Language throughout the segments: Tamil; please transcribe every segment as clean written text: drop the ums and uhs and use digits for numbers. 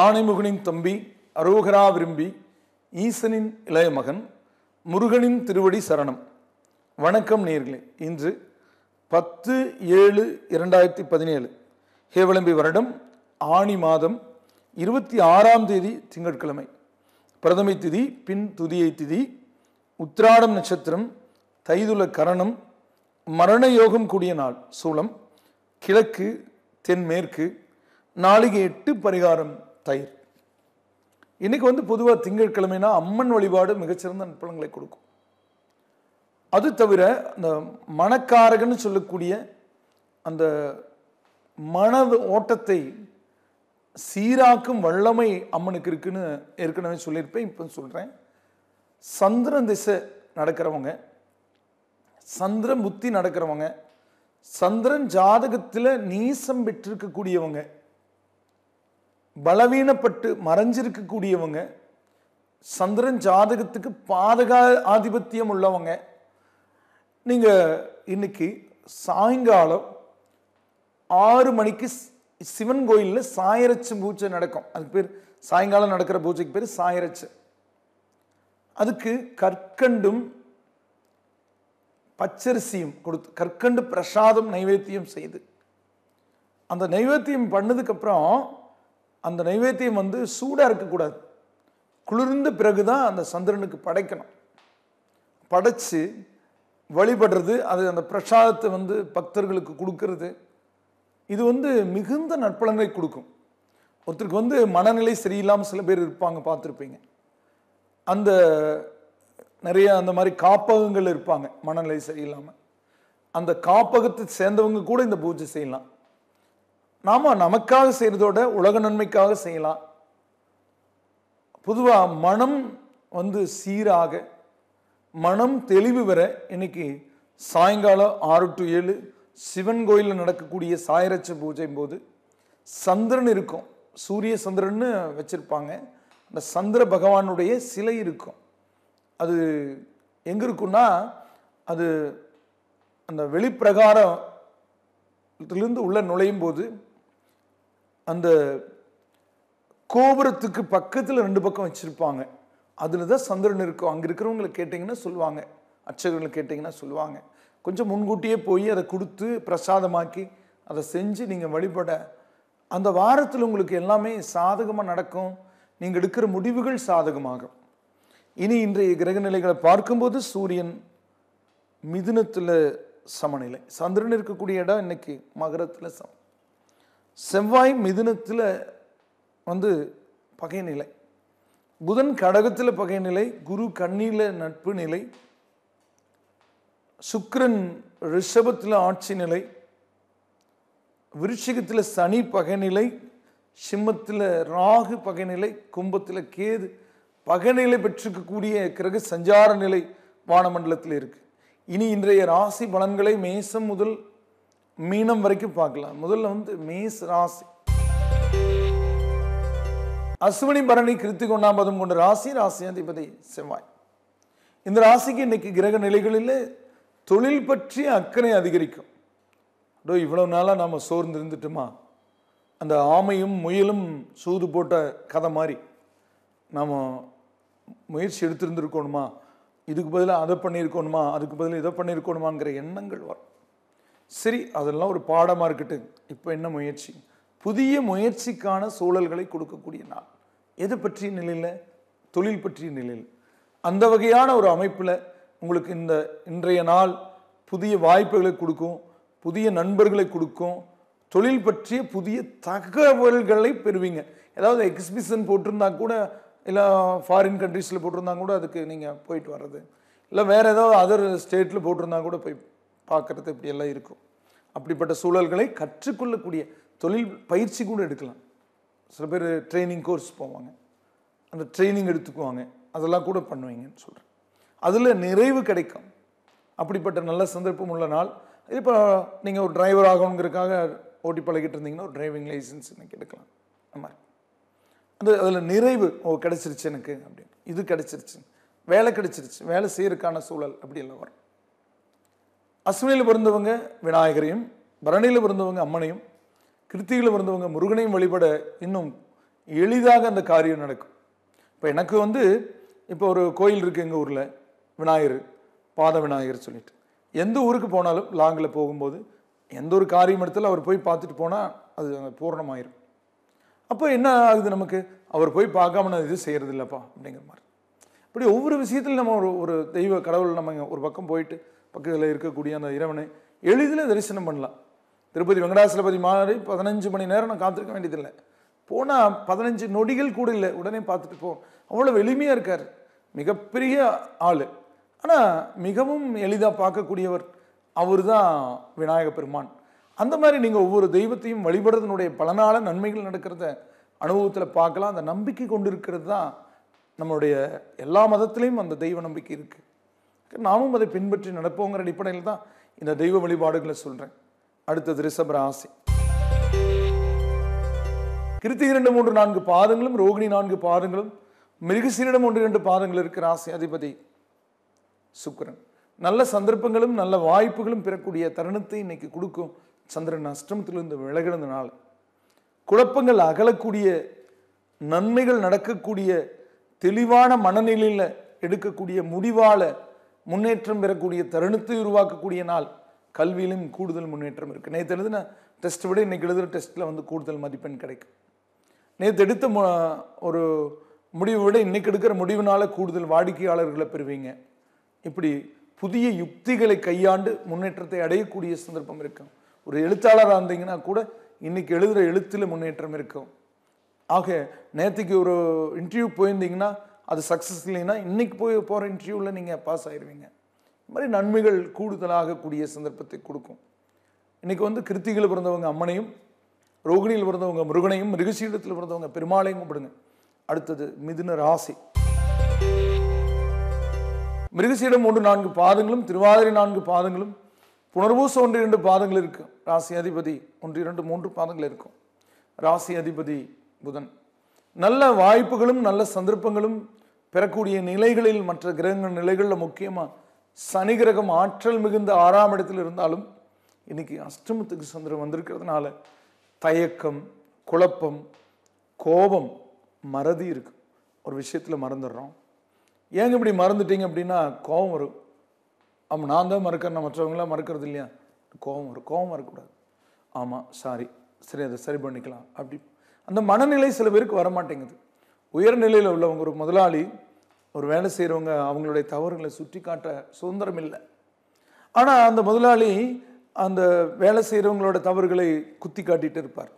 ஆனைமுகனின் தம்பி அரோகரா விரும்பி ஈசனின் இளைய மகன் முருகனின் திருவடி சரணம். வணக்கம் நேயர்களே. இன்று 10/7/2017 ஹேவளம்பி வருடம் ஆணி மாதம் 26ஆம் தேதி திங்கட்கிழமை. பிரதமை திதி, பின் துதியை திதி, உத்திராடம் நட்சத்திரம், தைதுல கரணம், மரண யோகம் கூடிய நாள், சூலம் கிழக்கு தென்மேற்கு, நாளிகை 8, பரிகாரம் தயிர். இன்னைக்கு பொதுவாக திங்கட்கிழமைனா அம்மன் வழிபாடு மிகச்சிறந்த நற்பலன்களை கொடுக்கும். அது தவிர அந்த மனக்காரகன்னு சொல்லக்கூடிய அந்த மன ஓட்டத்தை சீராக்கும் வல்லமை அம்மனுக்கு இருக்குன்னு ஏற்கனவே சொல்லியிருப்பேன். இப்போ சொல்கிறேன். சந்திரன் திசை நடக்கிறவங்க, சந்திரன் புத்தி நடக்கிறவங்க, சந்திரன் ஜாதகத்தில் நீசம் பெற்றிருக்கக்கூடியவங்க, பலவீனப்பட்டு மறைஞ்சிருக்கக்கூடியவங்க, சந்திரன் ஜாதகத்துக்கு பாதக ஆதிபத்தியம் உள்ளவங்க, நீங்கள் இன்னைக்கு சாயங்காலம் 6 மணிக்கு சிவன் கோயிலில் சாயரட்ச பூஜை நடக்கும். அதுக்கு பேர் சாயங்காலம் நடக்கிற பூஜைக்கு பேர் சாயரட்ச. அதுக்கு கற்கண்டும் பச்சரிசியும் கொடுத்து கற்கண்டு பிரசாதம் நைவேத்தியம் செய்து, அந்த நைவேத்தியம் பண்ணதுக்கப்புறம் அந்த நைவேத்தியம் சூடாக இருக்கக்கூடாது, குளிர்ந்த பிறகுதான் அந்த சந்திரனுக்கு படைக்கணும். படைச்சு வழிபடுறது, அது அந்த பிரசாதத்தை பக்தர்களுக்கு கொடுக்கறது, இது மிகுந்த நற்பலன்களை கொடுக்கும். ஒருத்தருக்கு மனநிலை சரியில்லாமல் சில பேர் இருப்பாங்க, பார்த்துருப்பீங்க. அந்த நிறைய அந்த மாதிரி காப்பகங்கள் இருப்பாங்க, மனநிலை சரியில்லாமல். அந்த காப்பகத்தை சேர்ந்தவங்க கூட இந்த பூஜை செய்யலாம். நாம நமக்காக செய்கிறதோட உலக நன்மைக்காக செய்யலாம். பொதுவாக மனம் சீராக, மனம் தெளிவு வர இன்னைக்கு சாயங்காலம் 6 to 7 சிவன் கோயிலில் நடக்கக்கூடிய சாயரட்ச பூஜை போது சந்திரன் இருக்கும். சூரிய சந்திரன்னு வச்சிருப்பாங்க. அந்த சந்திர பகவானுடைய சிலை இருக்கும். அது எங்கே இருக்குன்னா, அது அந்த வெளிப்பிரகாரத்திலிருந்து உள்ள நுழையும் போது அந்த கோபுரத்துக்கு பக்கத்தில் 2 பக்கம் வச்சிருப்பாங்க. அதில் தான் சந்திரன் இருக்கும். அங்கே இருக்கிறவங்களை கேட்டிங்கன்னா சொல்லுவாங்க, அர்ச்சகர்களை கேட்டிங்கன்னா சொல்லுவாங்க. கொஞ்சம் முன்கூட்டியே போய் அதை கொடுத்து பிரசாதமாக்கி அதை செஞ்சு நீங்கள் வழிபட, அந்த வாரத்தில் உங்களுக்கு எல்லாமே சாதகமாக நடக்கும். நீங்கள் எடுக்கிற முடிவுகள் சாதகமாகும். இனி இன்றைய கிரக நிலைகளை பார்க்கும்போது சூரியன் மிதுனத்தில் சமநிலை, சந்திரன் இருக்கக்கூடிய இடம் இன்னைக்கு மகரத்தில் சமம், செவ்வாய் மிதுனத்தில் பகைநிலை, புதன் கடகத்தில் பகைநிலை, குரு கன்னியில் நட்பு நிலை, சுக்கிரன் ரிஷபத்தில் ஆட்சி நிலை, விருச்சிகத்தில் சனி பகைநிலை, சிம்மத்தில் ராகு பகைநிலை, கும்பத்தில் கேது பகைநிலை பெற்றிருக்கக்கூடிய கிரக சஞ்சார நிலை வானமண்டலத்தில் இருக்கு. இனி இன்றைய ராசி பலன்களை மேசம் முதல் மீனம் வரைக்கும் பார்க்கலாம். முதல்ல மேச ராசி, அஸ்வினி பரணி கிருத்திகை 1ஆம் பாதம் கொண்ட ராசி, ராசியாதிபதி செவ்வாய். இந்த ராசிக்கு இன்னைக்கு கிரக நிலைகளில் தொழில் பற்றிய அக்கறை அதிகரிக்கும். இவ்வளவு நாளாக நாம் சோர்ந்து இருந்துட்டோமா, அந்த ஆமையும் முயலும் சூது போட்ட கதை மாதிரி நாம் முயற்சி எடுத்திருந்துருக்கணுமா, இதுக்கு பதிலாக அதை பண்ணியிருக்கணுமா, அதுக்கு பதிலாக இதை பண்ணியிருக்கணுமாங்கிற எண்ணங்கள் வரும். சரி, அதெல்லாம் ஒரு பாடமாக இருக்கட்டும். இப்போ என்ன முயற்சி, புதிய முயற்சிக்கான சூழல்களை கொடுக்கக்கூடிய நாள். எது பற்றிய நிலையில், தொழில் பற்றிய நிலையில், அந்த வகையான ஒரு அமைப்பில் உங்களுக்கு இந்த இன்றைய நாள் புதிய வாய்ப்புகளை கொடுக்கும், புதிய நண்பர்களை கொடுக்கும், தொழில் பற்றிய புதிய தகவல்களை பெறுவீங்க. ஏதாவது எக்ஸிபிஷன் போட்டிருந்தா கூட, இல்லை ஃபாரின் கண்ட்ரீஸில் போட்டிருந்தா கூட அதுக்கு நீங்கள் போயிட்டு வர்றது, இல்லை வேறு ஏதாவது அதர் ஸ்டேட்டில் போட்டிருந்தா கூட போய் பார்க்குறது, இப்படியெல்லாம் இருக்கும். அப்படிப்பட்ட சூழல்களை கற்றுக்கொள்ளக்கூடிய தொழில் பயிற்சி கூட எடுக்கலாம். சில பேர் ட்ரைனிங் கோர்ஸ் போவாங்க, அந்த ட்ரைனிங் எடுத்துக்குவாங்க, அதெல்லாம் கூட பண்ணுவீங்கன்னு சொல்கிறேன். அதில் நிறைவு கிடைக்கும். அப்படிப்பட்ட நல்ல சந்தர்ப்பம் உள்ள நாள். இப்போ நீங்கள் ஒரு டிரைவர் ஆகணுங்கிறதுக்காக ஓட்டி பழகிட்டு இருந்தீங்கன்னா ஒரு டிரைவிங் லைசன்ஸ் எனக்கு எடுக்கலாம். அந்த மாதிரி அதில் நிறைவு, கிடச்சிருச்சு எனக்கு அப்படின்னு, இது கிடச்சிருச்சு, வேலை கிடச்சிருச்சு, வேலை செய்யறதுக்கான சூழல் அப்படியெல்லாம் வரும். அஸ்வினியில் பிறந்தவங்க விநாயகரையும், பரணியில் பிறந்தவங்க அம்மனையும், கிருத்திகையில் பிறந்தவங்க முருகனையும் வழிபட இன்னும் எளிதாக அந்த காரியம் நடக்கும். இப்போ எனக்கு வந்து இப்போ ஒரு கோயில் இருக்குது எங்கள் ஊரில், விநாயகர், பாத விநாயகர் சொல்லிட்டு, எந்த ஊருக்கு போனாலும் லாங்கில் போகும்போது எந்த ஒரு காரியம் இடத்துல அவர் போய் பார்த்துட்டு போனால் அது பூர்ணமாயிரும். அப்போ என்ன ஆகுது நமக்கு, அவர் போய் பார்க்காம நான் இது செய்கிறது இல்லைப்பா அப்படிங்கிற மாதிரி. இப்படி ஒவ்வொரு விஷயத்தில் நம்ம ஒரு தெய்வ கடவுள் நம்ம ஒரு பக்கம் போயிட்டு பக்கத்தில் இருக்கக்கூடிய அந்த இறைவனை எளிதில் தரிசனம் பண்ணலாம். திருப்பதி வெங்கடாசலபதி மாதிரி 15 மணி நேரம் நான் காத்திருக்க வேண்டியதில்லை. போனால் 15 நொடிகள் கூட இல்லை, உடனே பார்த்துட்டு போ. அவ்வளோ எளிமையாக இருக்கார், மிகப்பெரிய ஆள். ஆனால் மிகவும் எளிதாக பார்க்கக்கூடியவர் அவர் தான் விநாயக பெருமான். அந்த மாதிரி நீங்கள் ஒவ்வொரு தெய்வத்தையும் வழிபடுறதுனுடைய பலனால நன்மைகள் நடக்கிறத அனுபவத்தில் பார்க்கலாம். அந்த நம்பிக்கை கொண்டு இருக்கிறது தான் நம்மளுடைய எல்லா மதத்திலையும் அந்த தெய்வ நம்பிக்கை இருக்குது. நாமும் அதை பின்பற்றி நடப்போங்கிற அடிப்படையில் தான் இந்த தெய்வ வழிபாடுகளை சொல்கிறேன். அடுத்தது ரிஷப ராசி. கிருத்திகை 2, 3, 4 பாதங்களும், ரோகிணி 4 பாதங்களும், மிருகசீரிடம் 1, 2 பாதங்கள் இருக்கிற ராசி அதிபதி சுக்கிரன். நல்ல சந்தர்ப்பங்களும் நல்ல வாய்ப்புகளும் பெறக்கூடிய தருணத்தை இன்னைக்கு கொடுக்கும். சந்திரன் அஷ்டமத்திலிருந்து விலகினதுனால குழப்பங்கள் அகலக்கூடிய, நன்மைகள் நடக்கக்கூடிய, தெளிவான மனநிலையில் எடுக்கக்கூடிய முடிவால முன்னேற்றம் பெறக்கூடிய தருணத்தை உருவாக்கக்கூடிய நாள். கல்வியிலும் கூடுதல் முன்னேற்றம் இருக்குது. நேற்று எழுதின டெஸ்ட்டை விட இன்னைக்கு எழுதுகிற டெஸ்ட்டில் வந்து கூடுதல் மதிப்பெண் கிடைக்கும். நேற்று எடுத்த ஒரு முடிவை விட இன்னைக்கு எடுக்கிற முடிவினால கூடுதல் வாடிக்கையாளர்களை பெறுவீங்க. இப்படி புதிய யுக்திகளை கையாண்டு முன்னேற்றத்தை அடையக்கூடிய சந்தர்ப்பம் இருக்கும். ஒரு எழுத்தாளராக இருந்தீங்கன்னா கூட இன்னைக்கு எழுதுகிற எழுத்தில் முன்னேற்றம் இருக்கும். ஆக நேற்றுக்கு ஒரு இன்டர்வியூ போயிருந்தீங்கன்னா அது சக்ஸஸ் இல்லைன்னா இன்னைக்கு போகிற இன்டர்வியூவில் நீங்கள் பாஸ் ஆயிடுவீங்க. இது மாதிரி நன்மைகள் கூடுதலாக கூடிய சந்தர்ப்பத்தை கொடுக்கும். இன்னைக்கு வந்து கிருத்திகையில் பிறந்தவங்க அம்மனையும், ரோகிணியில் பிறந்தவங்க முருகனையும், மிருகசீரிடத்தில் பிறந்தவங்க பெருமாளையும் கும்பிடுங்க. அடுத்தது மிதுன ராசி. மிருகசீரிடம் 1, 4 பாதங்களும், திருவாதிரை 4 பாதங்களும், புனர்பூசம் 1, 2 பாதங்கள் இருக்கும். ராசி அதிபதி 1, 2, 3 பாதங்கள் இருக்கும். ராசி அதிபதி புதன். நல்ல வாய்ப்புகளும் நல்ல சந்தர்ப்பங்களும் பெறக்கூடிய நிலைகளில் மற்ற கிரகங்கள் நிலைகளில் முக்கியமாக சனி கிரகம் ஆற்றல் மிகுந்த 6ஆம் இடத்தில் இருந்தாலும் இன்னைக்கு அஷ்டமத்துக்கு சந்திரன் வந்திருக்கிறதுனால தயக்கம், குழப்பம், கோபம், மறதி இருக்கு. ஒரு விஷயத்தில் மறந்துடுறோம். ஏங்க இப்படி மறந்துட்டீங்க அப்படின்னா கோபம் வரும். ஆமாம், நான் தான் மறக்கிறேன், மற்றவங்களாம் மறக்கிறது இல்லையா, கோபம் வரும். கோபம் வரக்கூடாது. ஆமாம், சாரி, சரி, அதை சரி பண்ணிக்கலாம். அப்படி அந்த மனநிலை சில பேருக்கு வரமாட்டேங்குது. உயர்நிலையில் உள்ளவங்க, ஒரு முதலாளி, ஒரு வேலை செய்கிறவங்க அவங்களுடைய தவறுகளை சுட்டி காட்ட சுதந்திரம் இல்லை. ஆனால் அந்த முதலாளி அந்த வேலை செய்கிறவங்களோட தவறுகளை குத்தி காட்டிகிட்டு இருப்பார்.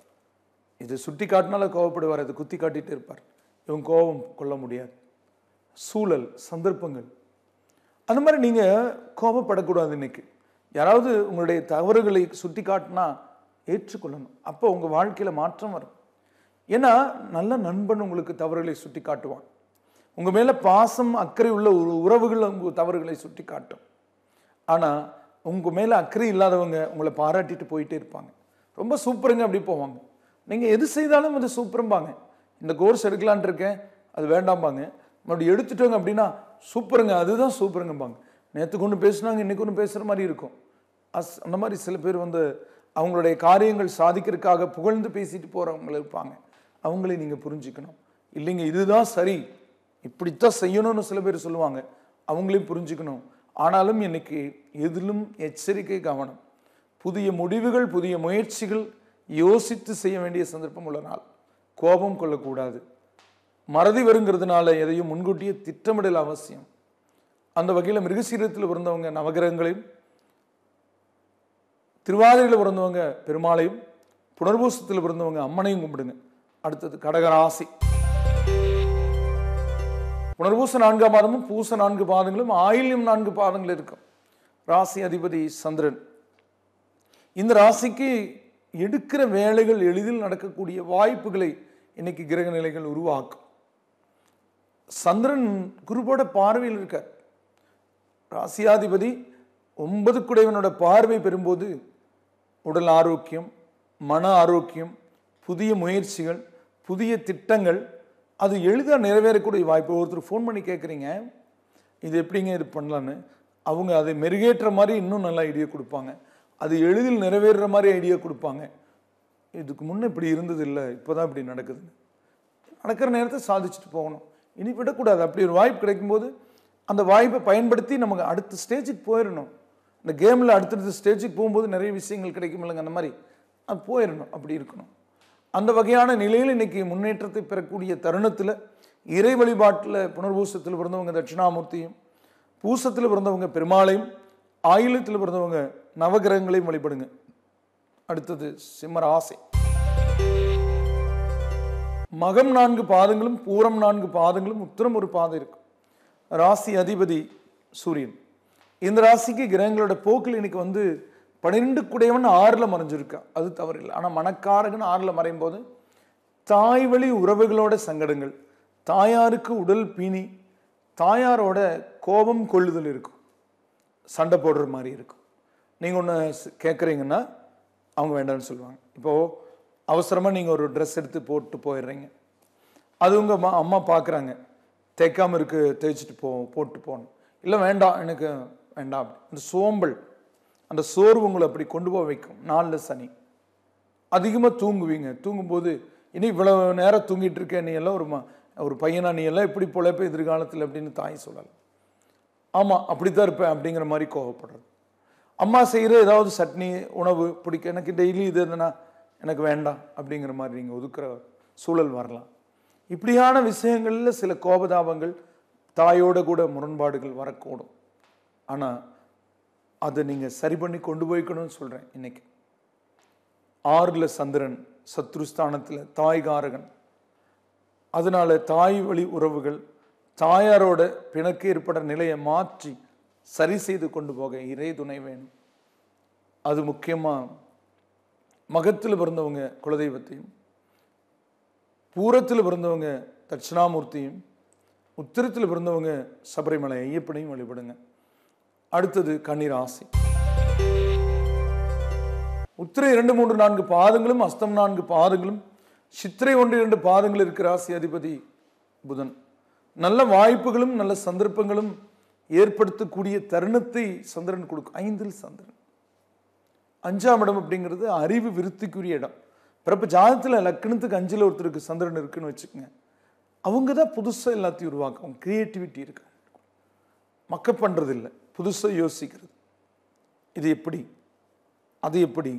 இது சுட்டி காட்டினால கோவப்படுவார், அது குத்தி காட்டிகிட்டு இருப்பார். இவங்க கோபம் கொள்ள முடியாது. சூழல், சந்தர்ப்பங்கள், அந்த மாதிரி நீங்கள் கோபப்படக்கூடாது. இன்னைக்கு யாராவது உங்களுடைய தவறுகளை சுட்டி காட்டினா ஏற்றுக்கொள்ளணும். அப்போ உங்கள் வாழ்க்கையில் மாற்றம் வரும். ஏன்னா நல்ல நண்பன் உங்களுக்கு தவறுகளை சுட்டி காட்டுவான். உங்கள் மேலே பாசம், அக்கறை உள்ள ஒரு உறவுகள் உங்கள் தவறுகளை சுட்டி காட்டும். ஆனால் உங்கள் மேலே அக்கறை இல்லாதவங்க உங்களை பாராட்டிட்டு போயிட்டே இருப்பாங்க. ரொம்ப சூப்பருங்க அப்படி போவாங்க. நீங்கள் எது செய்தாலும் அது சூப்பரும்பாங்க. இந்த கோர்ஸ் எடுக்கலான் இருக்கேன், அது வேண்டாம்பாங்க. அப்படி எடுத்துட்டோங்க அப்படின்னா சூப்பருங்க, அதுதான் சூப்பருங்கம்பாங்க. நேற்றுக்கு ஒன்று பேசுனாங்க, இன்னைக்கு ஒன்று பேசுகிற மாதிரி இருக்கும். அந்த மாதிரி சில பேர் வந்து அவங்களுடைய காரியங்கள் சாதிக்கிறதுக்காக புகழ்ந்து பேசிட்டு போகிறவங்க இருப்பாங்க. அவங்களை நீங்கள் புரிஞ்சுக்கணும். இல்லைங்க இதுதான் சரி, இப்படித்தான் செய்யணும்னு சில பேர் சொல்லுவாங்க, அவங்களையும் புரிஞ்சுக்கணும். ஆனாலும் இன்னைக்கு எதிலும் எச்சரிக்கை, கவனம். புதிய முடிவுகள், புதிய முயற்சிகள் யோசித்து செய்ய வேண்டிய சந்தர்ப்பம் உள்ள நாள். கோபம் கொள்ளக்கூடாது. மறதி வருங்கிறதுனால எதையும் முன்கூட்டியே திட்டமிடல் அவசியம். அந்த வகையில் மிருகசீரத்தில் பிறந்தவங்க நவகிரகங்களையும், திருவாதிரையில் பிறந்தவங்க பெருமாளையும், புனர்பூசத்தில் பிறந்தவங்க அம்மனையும் கும்பிடுங்க. அடுத்தது கடகராசி. புனர்பூச 4ஆம் பாதமும், பூச 4 பாதங்களும், ஆயில்யம் 4 பாதங்கள் இருக்கும். ராசி அதிபதி சந்திரன். இந்த ராசிக்கு எடுக்கிற வேலைகள் எளிதில் நடக்கக்கூடிய வாய்ப்புகளை இன்னைக்கு கிரக நிலைகள் உருவாக்கும். சந்திரன் குருவோட பார்வையில் இருக்கார். ராசியாதிபதி 9 குடைவனோட பார்வை பெறும்போது உடல் ஆரோக்கியம், மன ஆரோக்கியம், புதிய முயற்சிகள், புதிய திட்டங்கள் அது எளிதாக நிறைவேறக்கூடிய வாய்ப்பு. ஒருத்தர் ஃபோன் பண்ணி கேட்குறீங்க, இது எப்படிங்க இது பண்ணலான்னு, அவங்க அதை மெருகேற்ற மாதிரி இன்னும் நல்லா ஐடியா கொடுப்பாங்க. அது எளிதில் நிறைவேறுற மாதிரி ஐடியா கொடுப்பாங்க. இதுக்கு முன்னே இப்படி இருந்தது இல்லை, இப்போ தான் இப்படி நடக்குது. நடக்கிற நேரத்தை சாதிச்சுட்டு போகணும். இனி விடக்கூடாது. அப்படி ஒரு வாய்ப்பு கிடைக்கும்போது அந்த வாய்ப்பை பயன்படுத்தி நமக்கு அடுத்த ஸ்டேஜுக்கு போயிடணும். இந்த கேமில் அடுத்தடுத்த ஸ்டேஜுக்கு போகும்போது நிறைய விஷயங்கள் கிடைக்கும் இல்லைங்க, அந்த மாதிரி அது போயிடணும். அப்படி இருக்கணும். அந்த வகையான நிலையில் இன்னைக்கு முன்னேற்றத்தை பெறக்கூடிய தருணத்தில் இறை வழிபாட்டில் புனர்பூசத்தில் பிறந்தவங்க தட்சிணாமூர்த்தியும், பூசத்தில் பிறந்தவங்க பெருமாளையும், ஆயிலத்தில் பிறந்தவங்க நவகிரகங்களையும் வழிபடுங்க. அடுத்தது சிம்மராசி. மகம் 4 பாதங்களும், பூரம் 4 பாதங்களும், உத்திரம் ஒரு பாதம் இருக்கும். ராசி அதிபதி சூரியன். இந்த ராசிக்கு கிரகங்களோட போக்கில் இன்னைக்கு 12 குடையவன் 6ல் மறைஞ்சிருக்கா. அது தவறில்லை. ஆனால் மணக்காரகன் 6ல் மறையும் போது தாய் வழி உறவுகளோட சங்கடங்கள், தாயாருக்கு உடல் பீனி, தாயாரோட கோபம் கொள்ளுதல் இருக்கும், சண்டை போடுற மாதிரி இருக்கும். நீங்கள் ஒன்று கேட்குறீங்கன்னா அவங்க வேண்டாம்னு சொல்லுவாங்க. இப்போது அவசரமாக நீங்கள் ஒரு ட்ரெஸ் எடுத்து போட்டு போயிடுறீங்க. அது உங்கள் அம்மா பார்க்குறாங்க, தேய்க்காமல் இருக்கு, தேய்ச்சிட்டு போட்டு போகணும். இல்லை வேண்டாம், எனக்கு வேண்டாம். அந்த சோம்பல், அந்த சோர்வு உங்களை அப்படி கொண்டு போக வைக்கும். 4ல் சனி. அதிகமாக தூங்குவீங்க. தூங்கும்போது இனி இவ்வளோ நேரம் தூங்கிட்டு இருக்க, நீ எல்லாம் ஒரு பையனா, நீ எல்லாம் எப்படி பொழைப்ப எதிர்காலத்தில் அப்படின்னு தாய் சொல்லலாம். ஆமாம் அப்படித்தான் இருப்பேன் அப்படிங்கிற மாதிரி கோவப்படுறது. அம்மா செய்கிற ஏதாவது சட்னி உணவு பிடிக்க, எனக்கு டெய்லி இது இருந்ததுன்னா எனக்கு வேண்டாம் அப்படிங்கிற மாதிரி நீங்கள் ஒதுக்குற சூழல் வரலாம். இப்படியான விஷயங்களில் சில கோபதாபங்கள், தாயோட கூட முரண்பாடுகள் வரக்கூடும். ஆனால் அதை நீங்கள் சரி பண்ணி கொண்டு போய்க்கணும்னு சொல்கிறேன். இன்னைக்கு 6ல் சந்திரன், சத்ருஸ்தானத்தில் தாய்காரகன். அதனால தாய் வழி உறவுகள், தாயாரோட பிணக்கு ஏற்பட நிலையை மாற்றி சரி செய்து கொண்டு போக இறை துணை வேணும். அது முக்கியமாக மகத்தில் பிறந்தவங்க குலதெய்வத்தையும், பூரத்தில் பிறந்தவங்க தட்சிணாமூர்த்தியும், உத்திரத்தில் பிறந்தவங்க சபரிமலை ஐயப்பனையும் வழிபடுங்க. அடுத்தது கன்னிராசி. உத்திரை 2, 3, 4 பாதங்களும், அஸ்தம் 4 பாதங்களும், சித்திரை 1, 2 பாதங்கள் இருக்கிற ராசி அதிபதி புதன். நல்ல வாய்ப்புகளும் நல்ல சந்தர்ப்பங்களும் ஏற்படுத்தக்கூடிய தருணத்தை சந்திரன் கொடுக்கும். 5ல் சந்திரன். 5ஆம் இடம் அப்படிங்கிறது அறிவு விருத்திக்குரிய இடம். பிறப்பு ஜாதகத்தில் லக்னத்துக்கு 5ல் ஒருத்தருக்கு சந்திரன் இருக்குன்னு வச்சுக்கோங்க, அவங்க தான் புதுசாக எல்லாத்தையும் உருவாக்கும். கிரியேட்டிவிட்டி இருக்கு, மக்கப் பண்ணுறது இல்லை, புதுசாக யோசிக்கிறது. இது எப்படி, அது எப்படி,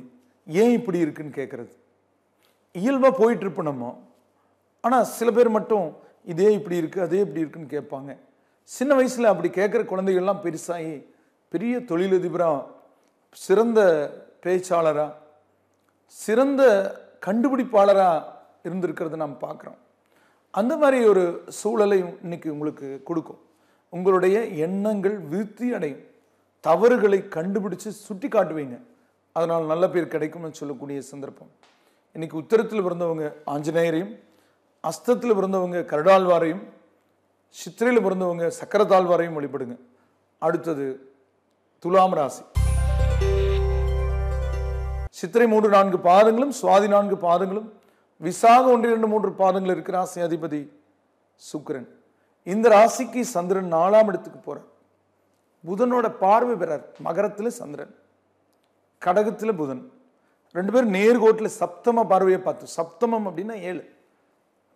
ஏன் இப்படி இருக்குன்னு கேட்குறது. இயல்பாக போயிட்டு இருப்போம் நம்ம. ஆனால் சில பேர் மட்டும் இதே இப்படி இருக்குது, அதே இப்படி இருக்குன்னு கேட்பாங்க. சின்ன வயசில் அப்படி கேட்குற குழந்தைகள்லாம் பெருசாகி பெரிய தொழிலதிபராக, சிறந்த பேச்சாளராக, சிறந்த கண்டுபிடிப்பாளராக இருந்திருக்கிறத நாம் பார்க்குறோம். அந்த மாதிரி ஒரு சூழலை இன்னைக்கு உங்களுக்கு கொடுக்கும். உங்களுடைய எண்ணங்கள் விருத்தி அடையும். தவறுகளை கண்டுபிடிச்சு சுட்டி காட்டுவீங்க. அதனால் நல்ல பேர் கிடைக்கும்னு சொல்லக்கூடிய சந்தர்ப்பம். இன்னைக்கு உத்திரத்தில் பிறந்தவங்க ஆஞ்சநேயரையும், அஸ்தத்தில் பிறந்தவங்க கருடாழ்வாரையும், சித்திரையில் பிறந்தவங்க சக்கரத்தாழ்வாரையும் வழிபடுங்க. அடுத்தது துலாம் ராசி. சித்திரை 3, 4 பாதங்களும், சுவாதி 4 பாதங்களும், விசாக 1, 2, 3 பாதங்கள் இருக்கிற ராசி அதிபதி சுக்கிரன். இந்த ராசிக்கு சந்திரன் 4ஆம் இடத்துக்கு போறார். புதனோட பார்வை பெறார். மகரத்தில் சந்திரன், கடகத்தில் புதன், 2 பேரும் நேர்கோட்டில் சப்தம பார்வையை பார்த்து. சப்தமம் அப்படின்னா 7.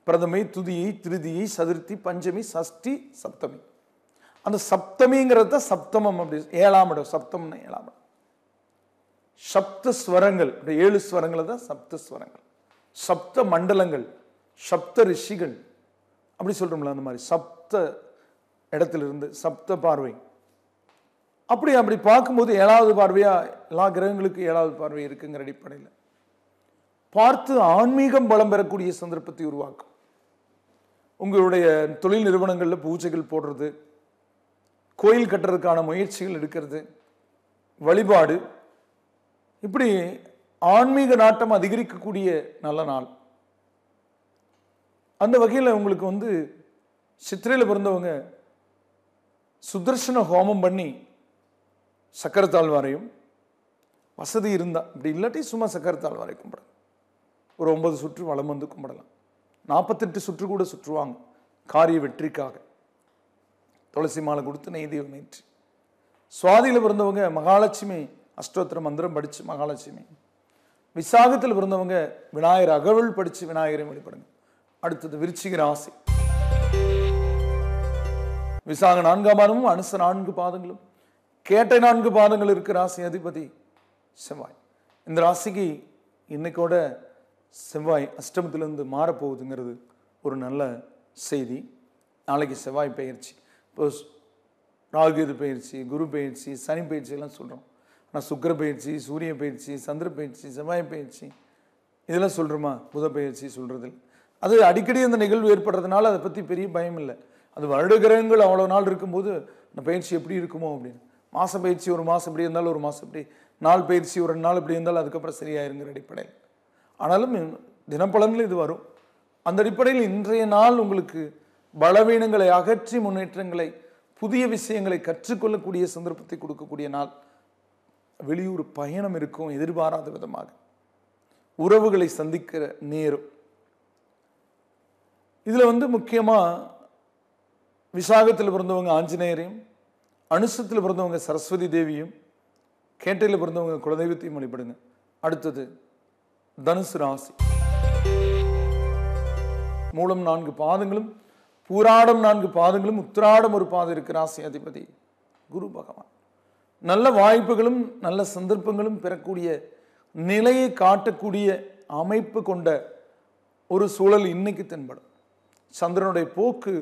பிரதமை, துதியை, திருதியை, சதுர்த்தி, பஞ்சமி, சஷ்டி, சப்தமி. அந்த சப்தமிங்கிறது தான் சப்தமம். அப்படி 7ஆம் இடம். சப்தம்னா 7ஆம் இடம். சப்த ஸ்வரங்கள், 7 ஸ்வரங்கள் தான் சப்த ஸ்வரங்கள். சப்த மண்டலங்கள், சப்த ரிஷிகள் அப்படி சொல்றோம்ல, அந்த மாதிரி சப்த இடத்திலிருந்து சப்த பார்வை. அப்படி பார்க்கும்போது 7வது பார்வையா எல்லா கிரகங்களுக்கு 7வது பார்வை இருக்குங்கிற அடிப்படையில் பார்த்து ஆன்மீகம் பலம் பெறக்கூடிய சந்தர்ப்பத்தை உருவாக்கும். உங்களுடைய தொழில் நிறுவனங்களில் பூஜைகள் போடுறது, கோயில் கட்டுறதுக்கான முயற்சிகள் எடுக்கிறது, வழிபாடு, இப்படி ஆன்மீக நாட்டம் அதிகரிக்கக்கூடிய நல்ல நாள். அந்த வகையில் உங்களுக்கு சித்திரையில் பிறந்தவங்க சுதர்சன ஹோமம் பண்ணி சக்கரத்தாழ்வாரையும், வசதி இருந்தால், இப்படி இல்லாட்டி சும்மா சக்கரத்தாழ்வாரை கும்பிடலாம். ஒரு 9 சுற்று வலம் வந்து கும்பிடலாம். 48 சுற்று கூட சுற்றுவாங்க காரிய வெற்றிக்காக. துளசி மாலை கொடுத்து நெய்தீபம் ஏற்றி. சுவாதியில் பிறந்தவங்க மகாலட்சுமி அஷ்டோத்திர மந்திரம் படித்து மகாலட்சுமி. விசாகத்தில் பிறந்தவங்க விநாயகர் அகவல் படித்து விநாயகரை வழிபடுங்க. அடுத்தது விருச்சிக ராசி. விசாக 4ஆம் பாதமும் அனுச 4 பாதங்களும் கேட்டை 4 பாதங்கள் இருக்கிற ராசி அதிபதி செவ்வாய். இந்த ராசிக்கு இன்னைக்கோட செவ்வாய் அஷ்டமத்திலிருந்து மாறப்போகுதுங்கிறது ஒரு நல்ல செய்தி. நாளைக்கு செவ்வாய் பயிற்சி, இப்போ ராகு பயிற்சி, குரு பயிற்சி, சனி பயிற்சி எல்லாம் சொல்கிறோம். ஆனால் சுக்கிர பயிற்சி, சூரிய பயிற்சி, சந்திர பயிற்சி, செவ்வாய் பயிற்சி இதெல்லாம் சொல்கிறோமா? புத பயிற்சி சொல்கிறது. அது அடிக்கடி அந்த நிகழ்வு ஏற்படுறதுனால அதை பற்றி பெரிய பயம் இல்லை. அது வருட கிரகங்கள் அவ்வளோ நாள் இருக்கும்போது அந்த பயிற்சி எப்படி இருக்குமோ அப்படின்னு. மாத பயிற்சி ஒரு மாதம் இப்படி இருந்தாலும் ஒரு மாதம் இப்படி, நாள் பயிற்சி ஒரு 2 நாள் இப்படி இருந்தாலும் அதுக்கப்புறம் சரியாயிருங்கிற அடிப்படையில். ஆனாலும் தினப்பலனில் இது வரும். அந்த அடிப்படையில் இன்றைய நாள் உங்களுக்கு பலவீனங்களை அகற்றி முன்னேற்றங்களை, புதிய விஷயங்களை கற்றுக்கொள்ளக்கூடிய சந்தர்ப்பத்தை கொடுக்கக்கூடிய நாள். வெளியூர் பயணம் இருக்கும், எதிர்பாராத விதமாக உறவுகளை சந்திக்கிற நேரம். இதில் முக்கியமாக விசாகத்தில் பிறந்தவங்க ஆஞ்சநேயரையும், அனுசத்தில் பிறந்தவங்க சரஸ்வதி தேவியும், கேட்டையில் பிறந்தவங்க குலதெய்வத்தையும் வழிபடுங்க. அடுத்தது தனுசு ராசி. மூலம் 4 பாதங்களும், பூராடம் 4 பாதங்களும், உத்திராடம் ஒரு பாதம் இருக்கிற ராசி அதிபதி குரு பகவான். நல்ல வாய்ப்புகளும் நல்ல சந்தர்ப்பங்களும் பெறக்கூடிய நிலையை காட்டக்கூடிய அமைப்பு கொண்ட ஒரு சூழல் இன்னைக்கு தென்படும். சந்திரனுடைய போக்கு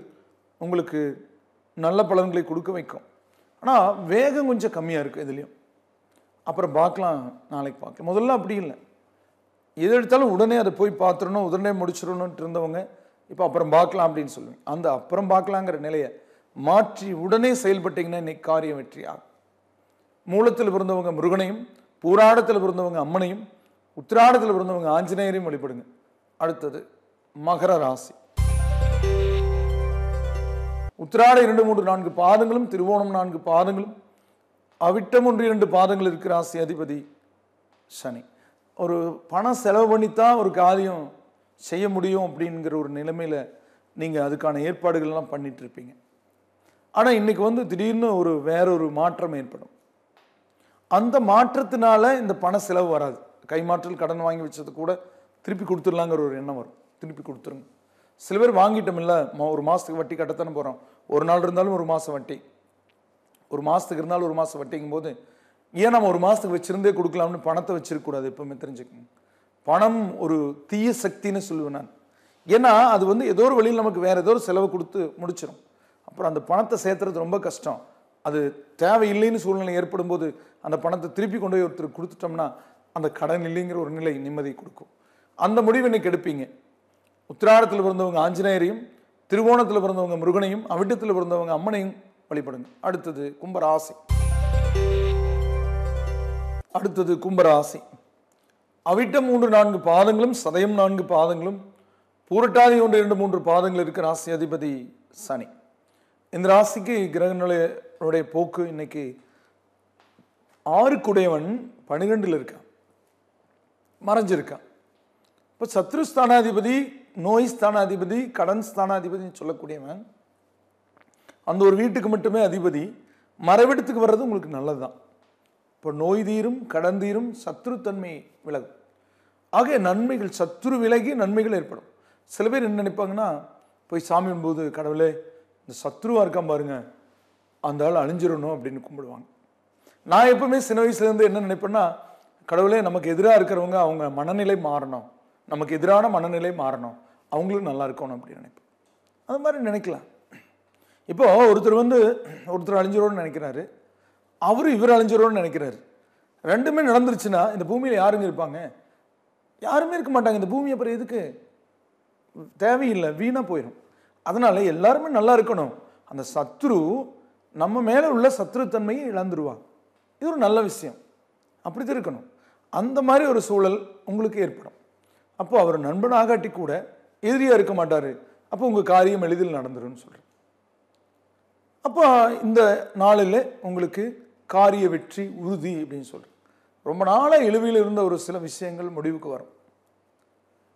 உங்களுக்கு நல்ல பலன்களை கொடுக்க வைக்கும். ஆனால் வேகம் கொஞ்சம் கம்மியாக இருக்குது இதுலேயும். அப்புறம் பார்க்கலாம், நாளைக்கு பார்க்கலாம். முதல்ல அப்படி இல்லை, எது எடுத்தாலும் உடனே அதை போய் பார்த்துடணும், உடனே முடிச்சிடணுன்ட்டு இருந்தவங்க இப்போ அப்புறம் பார்க்கலாம் அப்படின்னு சொல்லுவேன். அந்த அப்புறம் பார்க்கலாங்கிற நிலையை மாற்றி உடனே செயல்பட்டீங்கன்னா இன்னைக்கு காரியம் வெற்றி ஆகும். மூலத்தில் பிறந்தவங்க முருகனையும், பூராடத்தில் பிறந்தவங்க அம்மனையும், உத்திராடத்தில் பிறந்தவங்க ஆஞ்சநேயரையும் வழிபடுங்க. அடுத்தது மகர ராசி. உத்திராட 2, 3, 4 பாதங்களும், திருவோணம் 4 பாதங்களும், அவிட்டம் 1, 2 பாதங்கள் இருக்கிற ராசி அதிபதி சனி. ஒரு பணம் செலவு பண்ணித்தான் ஒரு காரியம் செய்ய முடியும் அப்படிங்கிற ஒரு நிலைமையில் நீங்கள் அதுக்கான ஏற்பாடுகள்லாம் பண்ணிட்டு இருப்பீங்க. ஆனால் இன்னைக்கு திடீர்னு வேறொரு மாற்றம் ஏற்படும். அந்த மாற்றத்தினால இந்த பண செலவு வராது. கைமாற்றல் கடன் வாங்கி வச்சது கூட திருப்பி கொடுத்துடலாங்கிற ஒரு எண்ணம் வரும். திருப்பி கொடுத்துருங்க. சில பேர் வாங்கிட்டோம் இல்லை, ஒரு மாதத்துக்கு வட்டி கட்டத்தானே போகிறோம். ஒரு நாள் இருந்தாலும் ஒரு மாதம் வட்டி, ஒரு மாதத்துக்கு இருந்தாலும் ஒரு மாதம் வட்டிங்கும் போது ஏன் நம்ம ஒரு மாதத்துக்கு வச்சுருந்தே கொடுக்கலாம்னு பணத்தை வச்சிருக்கக்கூடாது. எப்பவுமே தெரிஞ்சுக்கணும், பணம் ஒரு தீய சக்தின்னு சொல்லுவேன் நான். ஏன்னா அது ஏதோ ஒரு வழியில் நமக்கு வேறு ஏதோ ஒரு செலவு கொடுத்து முடிச்சிடும். அப்புறம் அந்த பணத்தை சேர்த்துறது ரொம்ப கஷ்டம். அது தேவையில்லைன்னு சூழ்நிலை ஏற்படும் போது அந்த பணத்தை திருப்பி கொண்டு போய் ஒருத்தர் கொடுத்துட்டோம்னா அந்த கடன் இல்லைங்கிற ஒரு நிலை நிம்மதி கொடுக்கும். அந்த முடிவு இன்னைக்கு எடுப்பீங்க. உத்திராடத்தில் பிறந்தவங்க ஆஞ்சநேயரையும், திருவோணத்தில் பிறந்தவங்க முருகனையும், அவிட்டத்தில் பிறந்தவங்க அம்மனையும் வழிபடுங்க. அடுத்தது கும்பராசி. அவிட்டம் 3, 4 பாதங்களும், சதயம் 4 பாதங்களும், பூரட்டாதி 1, 2, 3 பாதங்கள் இருக்கிற ராசி அதிபதி சனி. இந்த ராசிக்கு கிரகங்களுடைய போக்கு இன்னைக்கு 6 12 இருக்கான், மறைஞ்சிருக்கான். இப்போ சத்ருஸ்தானாதிபதி, நோய் ஸ்தானாதிபதி, கடன் ஸ்தானாதிபதினு சொல்லக்கூடியவன் அந்த ஒரு வீட்டுக்கு மட்டுமே அதிபதி. மறைவிடத்துக்கு வர்றது உங்களுக்கு நல்லது தான். இப்போ நோய் தீரும், கடன் தீரும், சத்ருத்தன்மை விலகும். ஆக நன்மைகள், சத்ரு விலகி நன்மைகள் ஏற்படும். சில பேர் என்ன நினைப்பாங்கன்னா, போய் சாமி போது கடவுளே இந்த சத்ருவா இருக்கான் பாருங்க, அந்த ஆள் அழிஞ்சிடணும் அப்படின்னு கும்பிடுவாங்க. நான் எப்பவுமே சின்ன வயசுலேருந்து என்ன நினைப்பேன்னா, கடவுளே நமக்கு எதிராக இருக்கிறவங்க அவங்க மனநிலை மாறணும், நமக்கு எதிரான மனநிலை மாறணும், அவங்களும் நல்லா இருக்கணும் அப்படின்னு நினைப்பேன். அது மாதிரி நினைக்கலாம். இப்போ ஒருத்தர் அழிஞ்சிரோன்னு நினைக்கிறாரு, இவர் அழிஞ்சிரோன்னு நினைக்கிறாரு. ரெண்டுமே நடந்துருச்சுன்னா இந்த பூமியில் யாருங்க இருப்பாங்க? யாருமே இருக்க மாட்டாங்க. இந்த பூமி அப்புறம் எதுக்கு? தேவையில்லை, வீணாக போயிடும். அதனால எல்லாருமே நல்லா இருக்கணும். அந்த சத்ரு நம்ம மேலே உள்ள சத்ருத்தன்மையை இழந்துருவாங்க. இது ஒரு நல்ல விஷயம். அப்படித்தான் இருக்கணும். அந்த மாதிரி ஒரு சூழல் உங்களுக்கு ஏற்படும். அப்போ அவர் நண்பனாகாட்டி கூட எதிரியாக இருக்க மாட்டார். அப்போ உங்கள் காரியம் எளிதில் நடந்துரும்னு சொல்கிறேன். அப்போ இந்த நாளில் உங்களுக்கு காரிய வெற்றி உறுதி அப்படின்னு சொல்கிறேன். ரொம்ப நாளாக இழுவையில் இருந்த ஒரு சில விஷயங்கள் முடிவுக்கு வரும்.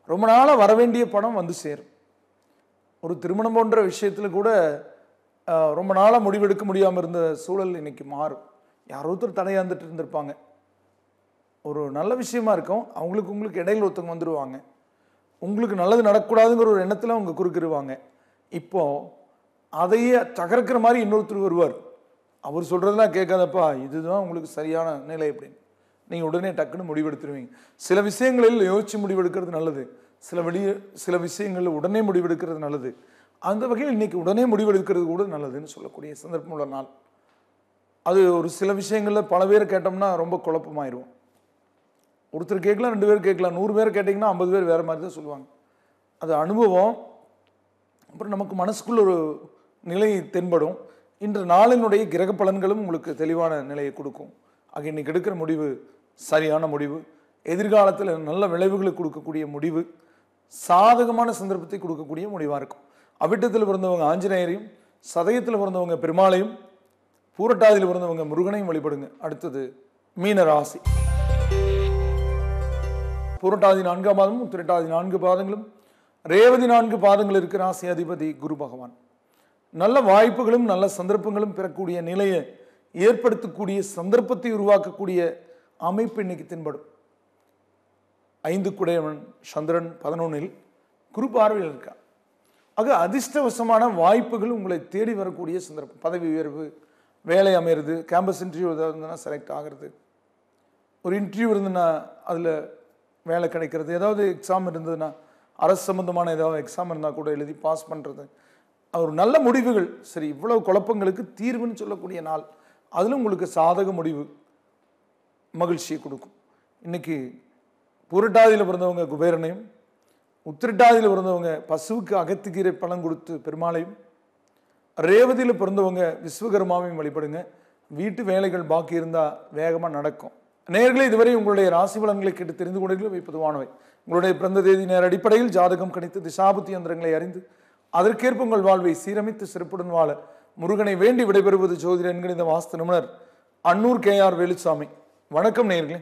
ரொம்ப நாளாக வர வேண்டிய பணம் வந்து சேரும். ஒரு திருமணம் போன்ற விஷயத்தில் கூட ரொம்ப நாளாக முடிவெடுக்க முடியாமல் இருந்த சூழல் இன்னைக்கு மாறும். யாரோ ஒருத்தர் தடையாந்துட்டு இருந்திருப்பாங்க, ஒரு நல்ல விஷயமா இருக்கும், உங்களுக்கு இடையில் ஒருத்தவங்க வந்துடுவாங்க. உங்களுக்கு நல்லது நடக்கக்கூடாதுங்கிற ஒரு எண்ணத்தில் அவங்க குறுக்கிடுவாங்க. இப்போ அதையே தகர்க்கிற மாதிரி இன்னொருத்தர் வருவார். அவர் சொல்கிறதெல்லாம் கேட்காதப்பா, இதுதான் உங்களுக்கு சரியான நிலை அப்படின்னு நீங்கள் உடனே டக்குன்னு முடிவெடுத்துருவீங்க. சில விஷயங்களில் யோசித்து முடிவெடுக்கிறது நல்லது, சில விஷயங்களில் உடனே முடிவெடுக்கிறது நல்லது. அந்த வகையில் இன்னைக்கு உடனே முடிவெடுக்கிறது கூட நல்லதுன்னு சொல்லக்கூடிய சந்தர்ப்பம் உள்ள நாள். அது ஒரு சில விஷயங்களில் பல பேர் கேட்டோம்னா ரொம்ப குழப்பமாயிடுவோம். ஒருத்தர் கேட்கலாம், 2 பேர் கேட்கலாம், 100 பேர் கேட்டிங்கன்னா 50 பேர் வேறு மாதிரி தான் சொல்லுவாங்க. அது அனுபவம். அப்புறம் நமக்கு மனசுக்குள்ள ஒரு நிலை தென்படும். இன்று நாளினுடைய கிரக பலன்களும் உங்களுக்கு தெளிவான நிலையை கொடுக்கும். ஆக இன்னைக்கு எடுக்கிற முடிவு சரியான முடிவு, எதிர்காலத்தில் நல்ல விளைவுகளை கொடுக்கக்கூடிய முடிவு, சாதகமான சந்தர்ப்பத்தை கொடுக்கக்கூடிய முடிவாக இருக்கும். அவிட்டத்தில் பிறந்தவங்க ஆஞ்சநேயரையும், சதயத்தில் பிறந்தவங்க பெருமாளையும், பூரட்டாதியில் பிறந்தவங்க முருகனையும் வழிபடுங்க. அடுத்தது மீன ராசி. பூரட்டாதி 4ஆம் பாதமும் உத்திரட்டாதி 4 பாதங்களும் ரேவதி 4 பாதங்கள் இருக்கிற ராசி அதிபதி குரு பகவான். நல்ல வாய்ப்புகளும் நல்ல சந்தர்ப்பங்களும் பெறக்கூடிய நிலையை ஏற்படுத்தக்கூடிய சந்தர்ப்பத்தை உருவாக்கக்கூடிய அமைப்பு இன்னைக்கு தென்படும். 5 குடையவன் சந்திரன் 11இல் குரு பார்வையில் இருக்கா. ஆக அதிர்ஷ்டவசமான வாய்ப்புகள் உங்களை தேடி வரக்கூடிய சந்தர்ப்பம். பதவி உயர்வு, வேலை அமையிறது, கேம்பஸ் இன்டர்வியூ ஏதாவது இருந்ததுன்னா செலக்ட் ஆகிறது, ஒரு இன்டர்வியூ இருந்ததுன்னா அதில் வேலை கிடைக்கிறது, ஏதாவது எக்ஸாம் இருந்ததுன்னா அரசு சம்பந்தமான ஏதாவது எக்ஸாம் இருந்தால் கூட எழுதி பாஸ் பண்ணுறது, ஒரு நல்ல முடிவுகள். சரி, இவ்வளவு குழப்பங்களுக்கு தீர்வுன்னு சொல்லக்கூடிய நாள். அதிலும் உங்களுக்கு சாதக முடிவு மகிழ்ச்சியை கொடுக்கும். இன்னைக்கு பூரட்டாதியில் பிறந்தவங்க குபேரனையும், உத்திரட்டாதியில் பிறந்தவங்க பசுவுக்கு அகத்துக்கீரை பழம் கொடுத்து பெருமாளையும், ரேவதியில் பிறந்தவங்க விஸ்வகர்மாவையும் வழிபடுங்க. வீட்டு வேலைகள் பாக்கி இருந்தால் வேகமாக நடக்கும். நேயர்களே, இதுவரை உங்களுடைய ராசி பலன்களை கேட்டு தெரிந்து கொண்டீர்கள். பொதுவானவை. உங்களுடைய பிறந்த தேதி நேர அடிப்படையில் ஜாதகம் கணித்து திசாபுத்தி யந்திரங்களை அறிந்து அதற்கேற்ப உங்கள் வாழ்வை சீரமைத்து சிறப்புடன் வாழ முருகனை வேண்டி விடைபெறுவது ஜோதிட என்கிற இந்த வாஸ்து நிபுணர் அன்னூர் KR வேலுசாமி. வணக்கம் நேயர்களே.